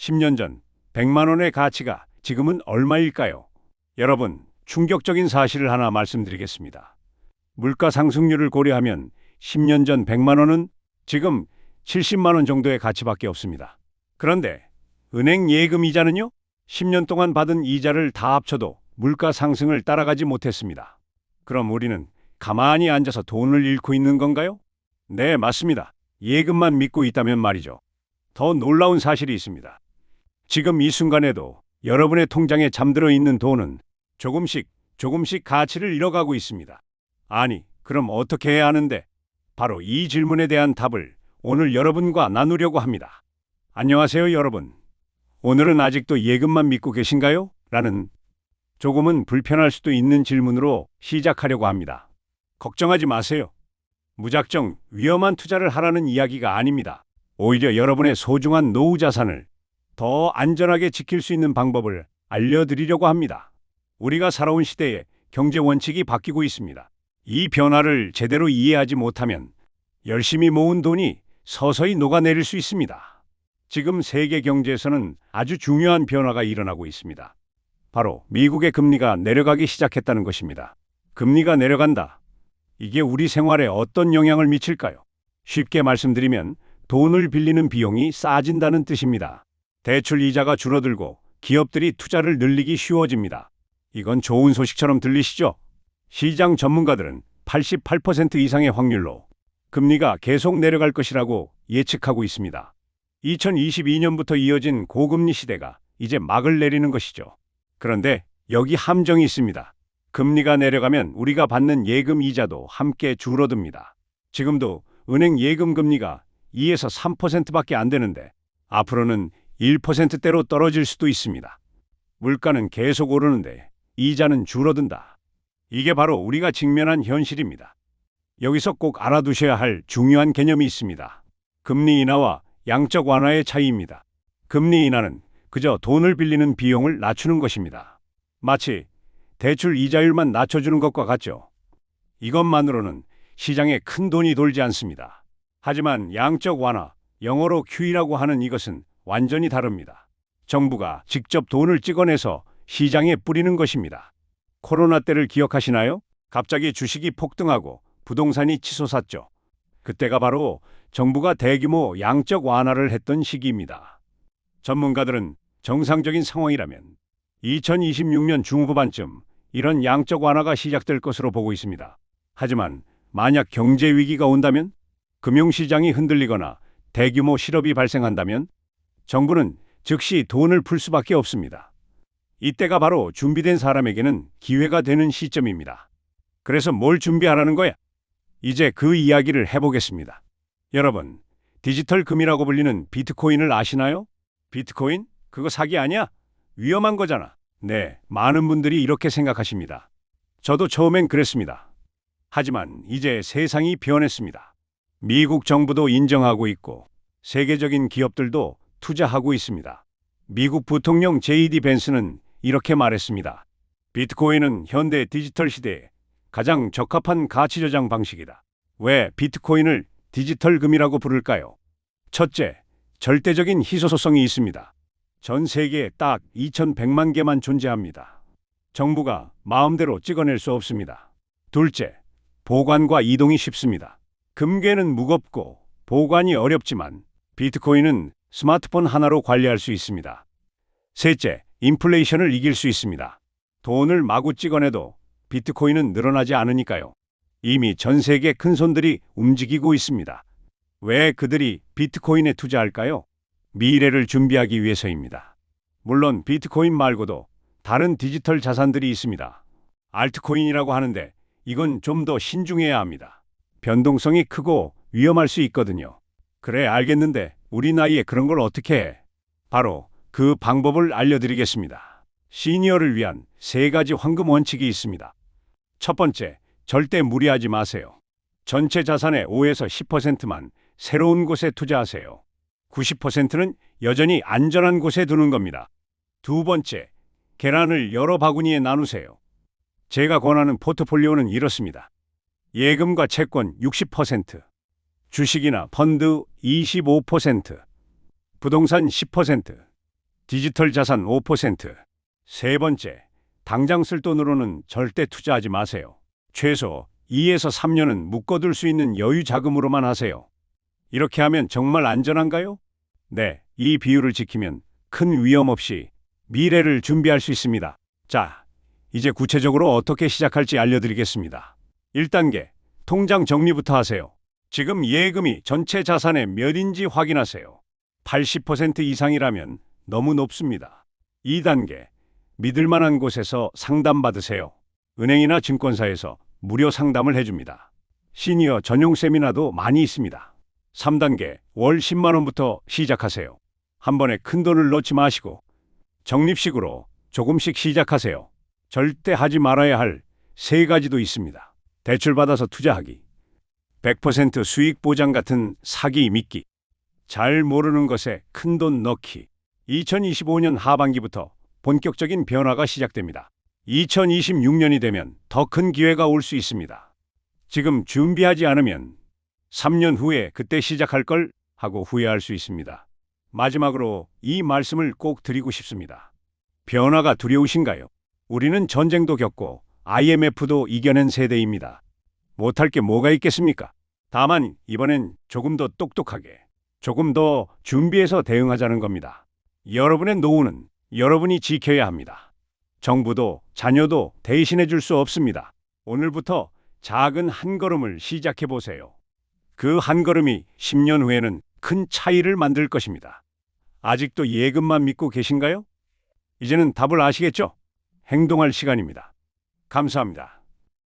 10년 전 100만 원의 가치가 지금은 얼마일까요? 여러분, 충격적인 사실을 하나 말씀드리겠습니다. 물가 상승률을 고려하면 10년 전 100만 원은 지금 70만 원 정도의 가치밖에 없습니다. 그런데 은행 예금 이자는요? 10년 동안 받은 이자를 다 합쳐도 물가 상승을 따라가지 못했습니다. 그럼 우리는 가만히 앉아서 돈을 잃고 있는 건가요? 네, 맞습니다. 예금만 믿고 있다면 말이죠. 더 놀라운 사실이 있습니다. 지금 이 순간에도 여러분의 통장에 잠들어 있는 돈은 조금씩 가치를 잃어가고 있습니다. 아니, 그럼 어떻게 해야 하는데? 바로 이 질문에 대한 답을 오늘 여러분과 나누려고 합니다. 안녕하세요, 여러분. 오늘은 아직도 예금만 믿고 계신가요? 라는 조금은 불편할 수도 있는 질문으로 시작하려고 합니다. 걱정하지 마세요. 무작정 위험한 투자를 하라는 이야기가 아닙니다. 오히려 여러분의 소중한 노후 자산을 더 안전하게 지킬 수 있는 방법을 알려드리려고 합니다. 우리가 살아온 시대에 경제 원칙이 바뀌고 있습니다. 이 변화를 제대로 이해하지 못하면 열심히 모은 돈이 서서히 녹아내릴 수 있습니다. 지금 세계 경제에서는 아주 중요한 변화가 일어나고 있습니다. 바로 미국의 금리가 내려가기 시작했다는 것입니다. 금리가 내려간다. 이게 우리 생활에 어떤 영향을 미칠까요? 쉽게 말씀드리면 돈을 빌리는 비용이 싸진다는 뜻입니다. 대출 이자가 줄어들고 기업들이 투자를 늘리기 쉬워집니다. 이건 좋은 소식처럼 들리시죠? 시장 전문가들은 88% 이상의 확률로 금리가 계속 내려갈 것이라고 예측하고 있습니다. 2022년부터 이어진 고금리 시대가 이제 막을 내리는 것이죠. 그런데 여기 함정이 있습니다. 금리가 내려가면 우리가 받는 예금 이자도 함께 줄어듭니다. 지금도 은행 예금 금리가 2에서 3%밖에 안 되는데 앞으로는 1%대로 떨어질 수도 있습니다. 물가는 계속 오르는데 이자는 줄어든다. 이게 바로 우리가 직면한 현실입니다. 여기서 꼭 알아두셔야 할 중요한 개념이 있습니다. 금리 인하와 양적 완화의 차이입니다. 금리 인하는 그저 돈을 빌리는 비용을 낮추는 것입니다. 마치 대출 이자율만 낮춰주는 것과 같죠. 이것만으로는 시장에 큰 돈이 돌지 않습니다. 하지만 양적 완화, 영어로 QE라고 하는 이것은 완전히 다릅니다. 정부가 직접 돈을 찍어내서 시장에 뿌리는 것입니다. 코로나 때를 기억하시나요? 갑자기 주식이 폭등하고 부동산이 치솟았죠. 그때가 바로 정부가 대규모 양적 완화를 했던 시기입니다. 전문가들은 정상적인 상황이라면 2026년 중후반쯤 이런 양적 완화가 시작될 것으로 보고 있습니다. 하지만 만약 경제 위기가 온다면, 금융시장이 흔들리거나 대규모 실업이 발생한다면 정부는 즉시 돈을 풀 수밖에 없습니다. 이때가 바로 준비된 사람에게는 기회가 되는 시점입니다. 그래서 뭘 준비하라는 거야? 이제 그 이야기를 해보겠습니다. 여러분, 디지털 금이라고 불리는 비트코인을 아시나요? 비트코인? 그거 사기 아니야? 위험한 거잖아. 네, 많은 분들이 이렇게 생각하십니다. 저도 처음엔 그랬습니다. 하지만 이제 세상이 변했습니다. 미국 정부도 인정하고 있고 세계적인 기업들도 투자하고 있습니다. 미국 부통령 JD 벤스는 이렇게 말했습니다. 비트코인은 현대 디지털 시대에 가장 적합한 가치 저장 방식이다. 왜 비트코인을 디지털 금이라고 부를까요? 첫째, 절대적인 희소성이 있습니다. 전 세계에 딱 2,100만 개만 존재합니다. 정부가 마음대로 찍어낼 수 없습니다. 둘째, 보관과 이동이 쉽습니다. 금괴는 무겁고 보관이 어렵지만 비트코인은 스마트폰 하나로 관리할 수 있습니다. 셋째, 인플레이션을 이길 수 있습니다. 돈을 마구 찍어내도 비트코인은 늘어나지 않으니까요. 이미 전 세계 큰손들이 움직이고 있습니다. 왜 그들이 비트코인에 투자할까요? 미래를 준비하기 위해서입니다. 물론 비트코인 말고도 다른 디지털 자산들이 있습니다. 알트코인이라고 하는데 이건 좀 더 신중해야 합니다. 변동성이 크고 위험할 수 있거든요. 그래, 알겠는데 우리 나이에 그런 걸 어떻게 해? 바로 그 방법을 알려드리겠습니다. 시니어를 위한 3가지 황금 원칙이 있습니다. 첫 번째, 절대 무리하지 마세요. 전체 자산의 5에서 10%만 새로운 곳에 투자하세요. 90%는 여전히 안전한 곳에 두는 겁니다. 두 번째, 계란을 여러 바구니에 나누세요. 제가 권하는 포트폴리오는 이렇습니다. 예금과 채권 60%, 주식이나 펀드 25%, 부동산 10%, 디지털 자산 5%. 세 번째, 당장 쓸 돈으로는 절대 투자하지 마세요. 최소 2에서 3년은 묶어둘 수 있는 여유 자금으로만 하세요. 이렇게 하면 정말 안전한가요? 네, 이 비율을 지키면 큰 위험 없이 미래를 준비할 수 있습니다. 자, 이제 구체적으로 어떻게 시작할지 알려드리겠습니다. 1단계, 통장 정리부터 하세요. 지금 예금이 전체 자산의 몇인지 확인하세요. 80% 이상이라면 너무 높습니다. 2단계, 믿을 만한 곳에서 상담받으세요. 은행이나 증권사에서 무료 상담을 해줍니다. 시니어 전용 세미나도 많이 있습니다. 3단계, 월 10만 원부터 시작하세요. 한 번에 큰 돈을 넣지 마시고 적립식으로 조금씩 시작하세요. 절대 하지 말아야 할 세 가지도 있습니다. 대출받아서 투자하기, 100% 수익 보장 같은 사기 믿기, 잘 모르는 것에 큰 돈 넣기. 2025년 하반기부터 본격적인 변화가 시작됩니다. 2026년이 되면 더 큰 기회가 올 수 있습니다. 지금 준비하지 않으면 3년 후에 그때 시작할 걸 하고 후회할 수 있습니다. 마지막으로 이 말씀을 꼭 드리고 싶습니다. 변화가 두려우신가요? 우리는 전쟁도 겪고 IMF도 이겨낸 세대입니다. 못할 게 뭐가 있겠습니까? 다만 이번엔 조금 더 똑똑하게, 조금 더 준비해서 대응하자는 겁니다. 여러분의 노후는 여러분이 지켜야 합니다. 정부도 자녀도 대신해 줄 수 없습니다. 오늘부터 작은 한 걸음을 시작해 보세요. 그 한 걸음이 10년 후에는 큰 차이를 만들 것입니다. 아직도 예금만 믿고 계신가요? 이제는 답을 아시겠죠? 행동할 시간입니다. 감사합니다.